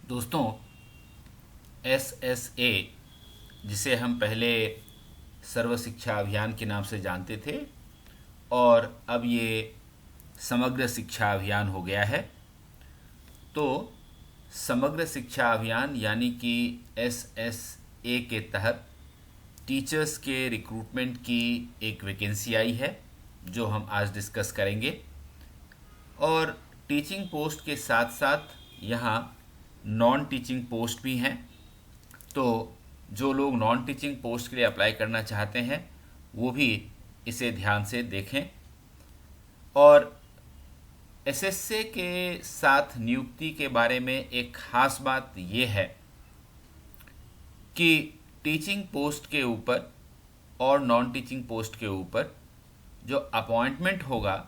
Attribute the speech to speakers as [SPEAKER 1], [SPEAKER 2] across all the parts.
[SPEAKER 1] दोस्तों, SSA जिसे हम पहले सर्व शिक्षा अभियान के नाम से जानते थे और अब ये समग्र शिक्षा अभियान हो गया है। तो समग्र शिक्षा अभियान यानी कि SSA के तहत टीचर्स के रिक्रूटमेंट की एक वैकेंसी आई है जो हम आज डिस्कस करेंगे। और टीचिंग पोस्ट के साथ साथ यहाँ नॉन टीचिंग पोस्ट भी हैं। तो जो लोग नॉन टीचिंग पोस्ट के लिए अप्लाई करना चाहते हैं वो भी इसे ध्यान से देखें। और एसएसए के साथ नियुक्ति के बारे में एक खास बात ये है कि टीचिंग पोस्ट के ऊपर और नॉन टीचिंग पोस्ट के ऊपर जो अपॉइंटमेंट होगा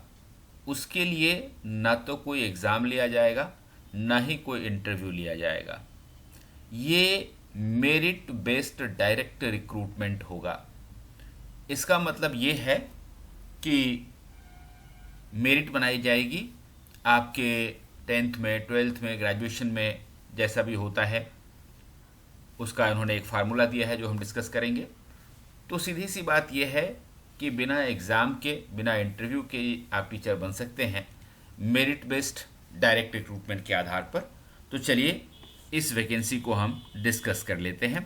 [SPEAKER 1] उसके लिए ना तो कोई एग्ज़ाम लिया जाएगा ना ही कोई इंटरव्यू लिया जाएगा। ये मेरिट बेस्ड डायरेक्ट रिक्रूटमेंट होगा। इसका मतलब ये है कि मेरिट बनाई जाएगी आपके 10th में, 12th में, ग्रेजुएशन में, जैसा भी होता है उसका उन्होंने एक फार्मूला दिया है जो हम डिस्कस करेंगे। तो सीधी सी बात यह है कि बिना एग्ज़ाम के, बिना इंटरव्यू के आप टीचर बन सकते हैं मेरिट बेस्ड डायरेक्ट रिक्रूटमेंट के आधार पर। तो चलिए इस वैकेंसी को हम डिस्कस कर लेते हैं।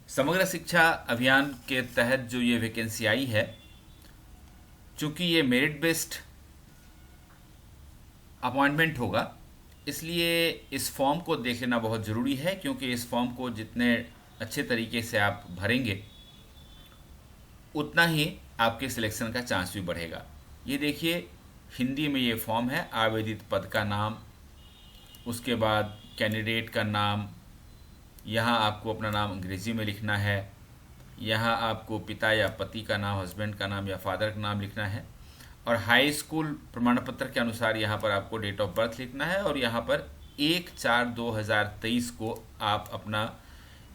[SPEAKER 1] समग्र शिक्षा अभियान के तहत जो ये वैकेंसी आई है, चूँकि ये मेरिट बेस्ड अपॉइंटमेंट होगा इसलिए इस फॉर्म को देख लेना बहुत ज़रूरी है, क्योंकि इस फॉर्म को जितने अच्छे तरीके से आप भरेंगे उतना ही आपके सिलेक्शन का चांस भी बढ़ेगा। ये देखिए, हिंदी में ये फॉर्म है। आवेदित पद का नाम, उसके बाद कैंडिडेट का नाम, यहाँ आपको अपना नाम अंग्रेज़ी में लिखना है, यहाँ आपको पिता या पति का नाम, हस्बैंड का नाम या फादर का नाम लिखना है, और हाई स्कूल प्रमाण पत्र के अनुसार यहाँ पर आपको डेट ऑफ बर्थ लिखना है, और यहाँ पर 1/4/2023 को आप अपना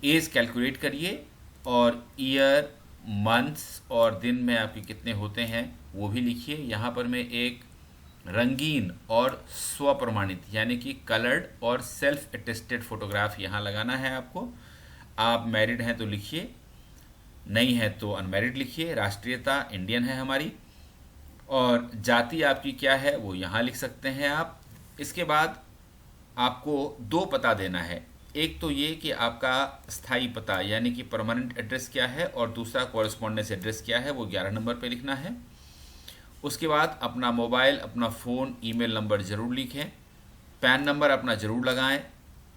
[SPEAKER 1] एज कैलकुलेट करिए और ईयर, मंथ्स और दिन में आपके कितने होते हैं वो भी लिखिए। यहाँ पर मैं एक रंगीन और स्वप्रमाणित यानी कि कलर्ड और सेल्फ अटेस्टेड फोटोग्राफ यहाँ लगाना है आपको। आप मैरिड हैं तो लिखिए, नहीं है तो अनमैरिड लिखिए। राष्ट्रीयता इंडियन है हमारी, और जाति आपकी क्या है वो यहाँ लिख सकते हैं आप। इसके बाद आपको 2 पता देना है। एक तो ये कि आपका स्थायी पता यानी कि परमानेंट एड्रेस क्या है, और दूसरा कॉरेस्पॉन्डेंस एड्रेस क्या है, वो 11 नंबर पे लिखना है। उसके बाद अपना मोबाइल, अपना फ़ोन, ईमेल नंबर ज़रूर लिखें। पैन नंबर अपना ज़रूर लगाएं।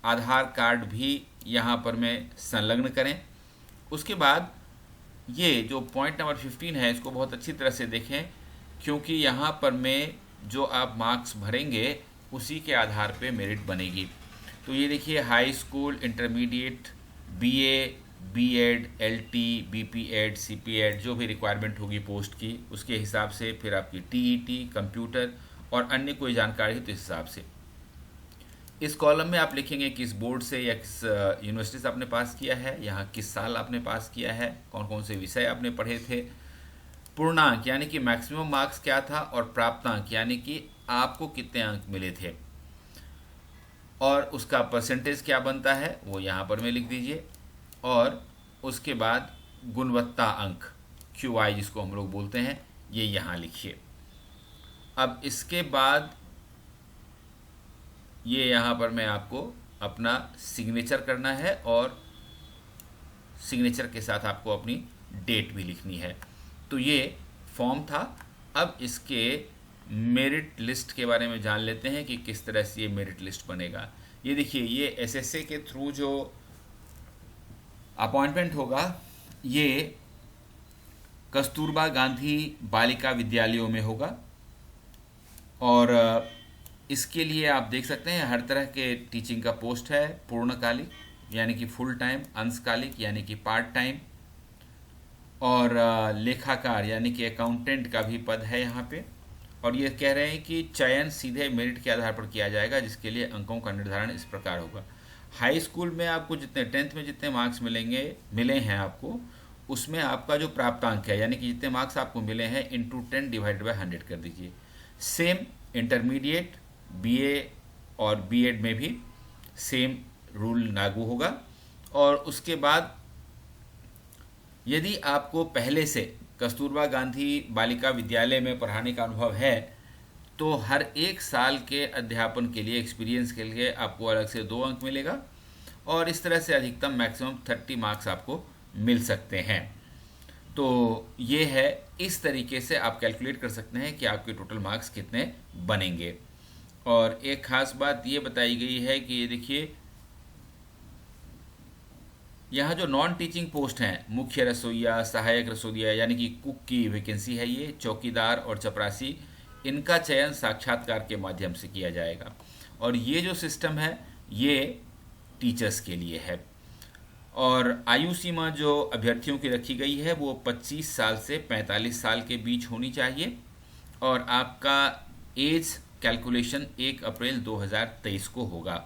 [SPEAKER 1] आधार कार्ड भी यहाँ पर में संलग्न करें। उसके बाद ये जो पॉइंट नंबर 15 है इसको बहुत अच्छी तरह से देखें, क्योंकि यहाँ पर में जो आप मार्क्स भरेंगे उसी के आधार पे मेरिट बनेगी। तो ये देखिए, high school, intermediate, BA, BEd, LT, BPEd, CPEd, जो भी रिक्वायरमेंट होगी पोस्ट की उसके हिसाब से, फिर आपकी टीईटी, कंप्यूटर और अन्य कोई जानकारी तो इस हिसाब से। इस कॉलम में आप लिखेंगे किस बोर्ड से या किस यूनिवर्सिटी से आपने पास किया है, यहाँ किस साल आपने पास किया है, कौन कौन से विषय आपने पढ़े थे, पूर्णांक यानी कि मैक्सिमम मार्क्स क्या था, और प्राप्तांक यानी कि आपको कितने अंक मिले थे, और उसका परसेंटेज क्या बनता है वो यहाँ पर में लिख दीजिए। और उसके बाद गुणवत्ता अंक, QI जिसको हम लोग बोलते हैं, ये यहाँ लिखिए। अब इसके बाद ये यहाँ पर मैं आपको अपना सिग्नेचर करना है, और सिग्नेचर के साथ आपको अपनी डेट भी लिखनी है। तो ये फॉर्म था। अब इसके मेरिट लिस्ट के बारे में जान लेते हैं कि किस तरह से ये मेरिट लिस्ट बनेगा। ये देखिए, ये एसएसए के थ्रू जो अपॉइंटमेंट होगा ये कस्तूरबा गांधी बालिका विद्यालयों में होगा, और इसके लिए आप देख सकते हैं हर तरह के टीचिंग का पोस्ट है। पूर्णकालिक यानी कि फुल टाइम, अंशकालिक यानी कि पार्ट टाइम, और लेखाकार यानी कि अकाउंटेंट का भी पद है यहाँ पे। और ये कह रहे हैं कि चयन सीधे मेरिट के आधार पर किया जाएगा, जिसके लिए अंकों का निर्धारण इस प्रकार होगा। हाई स्कूल में आपको जितने 10th में जितने मार्क्स मिले हैं आपको, उसमें आपका जो प्राप्तांक है यानी कि जितने मार्क्स आपको मिले हैं इंटू 10 डिवाइडेड बाय 100 कर दीजिए। सेम इंटरमीडिएट, बीए और बीएड में भी सेम रूल लागू होगा। और उसके बाद यदि आपको पहले से कस्तूरबा गांधी बालिका विद्यालय में पढ़ाने का अनुभव है तो हर 1 साल के अध्यापन के लिए, एक्सपीरियंस के लिए आपको अलग से 2 अंक मिलेगा, और इस तरह से अधिकतम मैक्सिमम 30 मार्क्स आपको मिल सकते हैं। तो ये है, इस तरीके से आप कैलकुलेट कर सकते हैं कि आपके टोटल मार्क्स कितने बनेंगे। और एक खास बात ये बताई गई है कि ये देखिए, यहाँ जो नॉन टीचिंग पोस्ट हैं, मुख्य रसोइया, सहायक रसोइया यानी कि कुक की वैकेंसी है ये, चौकीदार और चपरासी, इनका चयन साक्षात्कार के माध्यम से किया जाएगा। और ये जो सिस्टम है ये टीचर्स के लिए है। और आयु सीमा जो अभ्यर्थियों की रखी गई है वो 25 साल से 45 साल के बीच होनी चाहिए। और आपका एज कैलकुलेशन 1 अप्रैल 2023 को होगा।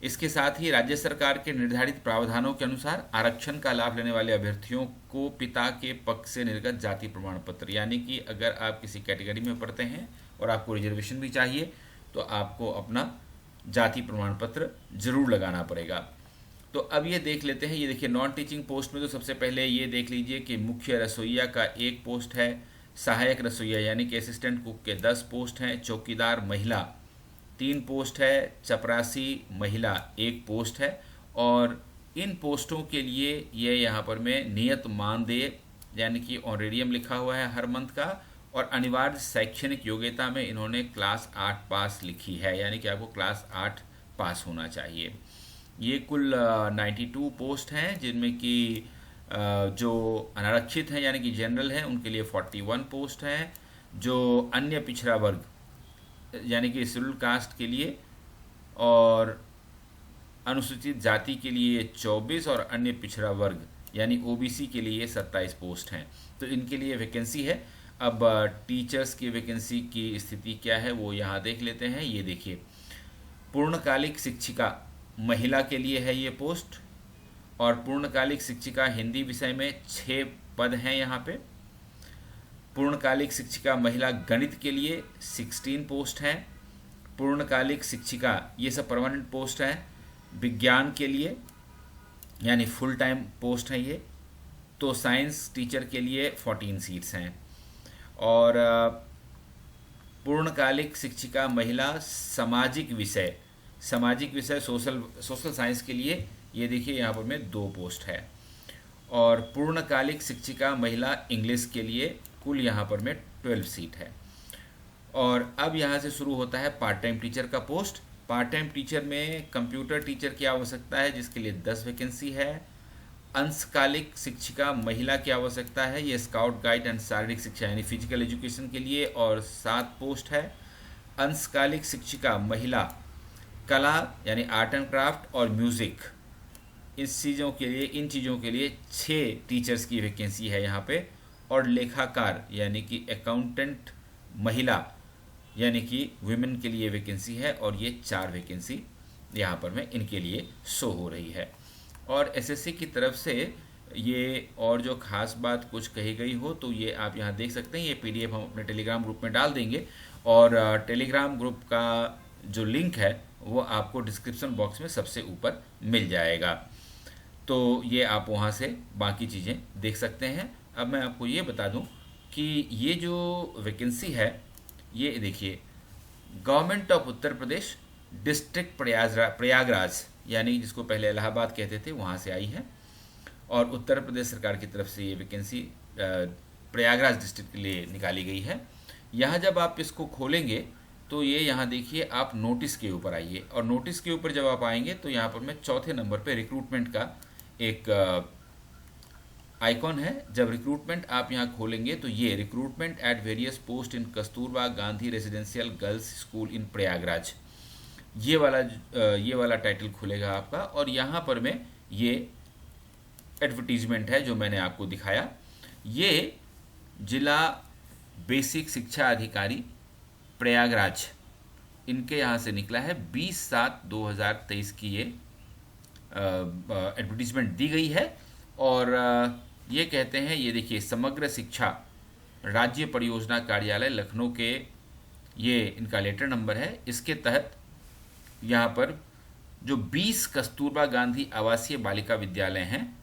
[SPEAKER 1] इसके साथ ही राज्य सरकार के निर्धारित प्रावधानों के अनुसार आरक्षण का लाभ लेने वाले अभ्यर्थियों को पिता के पक्ष से निर्गत जाति प्रमाण पत्र, यानी कि अगर आप किसी कैटेगरी में पढ़ते हैं और आपको रिजर्वेशन भी चाहिए तो आपको अपना जाति प्रमाण पत्र जरूर लगाना पड़ेगा। तो अब ये देख लेते हैं, ये देखिए नॉन टीचिंग पोस्ट में तो सबसे पहले ये देख लीजिए कि मुख्य रसोइया का 1 पोस्ट है, सहायक रसोइया यानी कि असिस्टेंट कुक के 10 पोस्ट हैं, चौकीदार महिला 3 पोस्ट है, चपरासी महिला 1 पोस्ट है। और इन पोस्टों के लिए ये यहाँ पर में नियत मानदेय यानी कि ऑनरेडियम लिखा हुआ है हर मंथ का, और अनिवार्य शैक्षणिक योग्यता में इन्होंने क्लास 8 पास लिखी है, यानी कि आपको क्लास 8 पास होना चाहिए। ये कुल 92 पोस्ट हैं, जिनमें कि जो अनारक्षित हैं यानी कि जनरल हैं उनके लिए 41 पोस्ट हैं, जो अन्य पिछड़ा वर्ग यानी कि शेड्यूल कास्ट के लिए और अनुसूचित जाति के लिए 24 और अन्य पिछड़ा वर्ग यानी ओबीसी के लिए 27 पोस्ट हैं। तो इनके लिए वैकेंसी है। अब टीचर्स की वैकेंसी की स्थिति क्या है वो यहाँ देख लेते हैं। ये देखिए, पूर्णकालिक शिक्षिका महिला के लिए है ये पोस्ट, और पूर्णकालिक शिक्षिका हिंदी विषय में 6 पद हैं यहाँ पे। पूर्णकालिक शिक्षिका महिला गणित के लिए 16 पोस्ट हैं। पूर्णकालिक शिक्षिका, ये सब परमानेंट पोस्ट हैं। विज्ञान के लिए यानी फुल टाइम पोस्ट है ये, तो साइंस टीचर के लिए 14 सीट्स हैं। और पूर्णकालिक शिक्षिका महिला सामाजिक विषय सोशल साइंस के लिए ये देखिए यहाँ पर में 2 पोस्ट है। और पूर्णकालिक शिक्षिका महिला इंग्लिश के लिए कुल यहाँ पर में 12 सीट है। और अब यहाँ से शुरू होता है पार्ट टाइम टीचर का पोस्ट। पार्ट टाइम टीचर में कंप्यूटर टीचर की आवश्यकता है जिसके लिए 10 वैकेंसी है। अंशकालिक शिक्षिका महिला की आवश्यकता है, ये स्काउट गाइड एंड शारीरिक शिक्षा यानी फिजिकल एजुकेशन के लिए, और 7 पोस्ट है। अंशकालिक शिक्षिका महिला कला यानी आर्ट एंड क्राफ्ट और म्यूज़िक, इन चीज़ों के लिए 6 टीचर्स की वैकेंसी है यहाँ पे। और लेखाकार यानी कि अकाउंटेंट महिला यानी कि वुमेन के लिए वैकेंसी है, और ये 4 वैकेंसी यहाँ पर में इनके लिए शो हो रही है। और एसएससी की तरफ से ये और जो खास बात कुछ कही गई हो तो ये आप यहाँ देख सकते हैं। ये पीडीएफ हम अपने टेलीग्राम ग्रुप में डाल देंगे, और टेलीग्राम ग्रुप का जो लिंक है वो आपको डिस्क्रिप्शन बॉक्स में सबसे ऊपर मिल जाएगा। तो ये आप वहाँ से बाकी चीज़ें देख सकते हैं। अब मैं आपको ये बता दूं कि ये जो वैकेंसी है ये देखिए, government of Uttar Pradesh district Prayagraj यानी जिसको पहले इलाहाबाद कहते थे वहाँ से आई है, और उत्तर प्रदेश सरकार की तरफ से ये वैकेंसी प्रयागराज डिस्ट्रिक्ट के लिए निकाली गई है। यहाँ जब आप इसको खोलेंगे तो ये यहाँ देखिए, आप नोटिस के ऊपर आइए, और नोटिस के ऊपर जब आप आएंगे तो यहाँ पर मैं 4थे नंबर पे रिक्रूटमेंट का एक आइकॉन है। जब रिक्रूटमेंट आप यहाँ खोलेंगे तो ये recruitment at various post in Kasturba Gandhi residential girls school इन प्रयागराज, ये वाला टाइटल खुलेगा आपका। और यहाँ पर में ये एडवर्टीजमेंट है जो मैंने आपको दिखाया। ये जिला बेसिक शिक्षा अधिकारी प्रयागराज, इनके यहाँ से निकला है। 20/7/2023 की ये एडवर्टीजमेंट दी गई है। और ये कहते हैं, ये देखिए, समग्र शिक्षा राज्य परियोजना कार्यालय लखनऊ के ये इनका लेटर नंबर है। इसके तहत यहाँ पर जो 20 कस्तूरबा गांधी आवासीय बालिका विद्यालय हैं,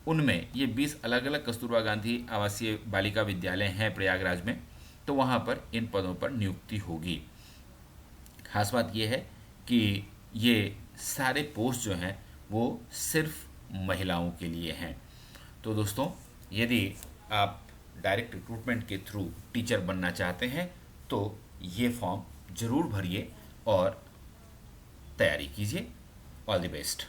[SPEAKER 1] उनमें ये 20 अलग अलग कस्तूरबा गांधी आवासीय बालिका विद्यालय हैं प्रयागराज में, तो वहाँ पर इन पदों पर नियुक्ति होगी। खास बात ये है कि ये सारे पोस्ट जो हैं वो सिर्फ महिलाओं के लिए हैं। तो दोस्तों, यदि आप डायरेक्ट रिक्रूटमेंट के थ्रू टीचर बनना चाहते हैं तो ये फॉर्म ज़रूर भरिए और तैयारी कीजिए। All the best.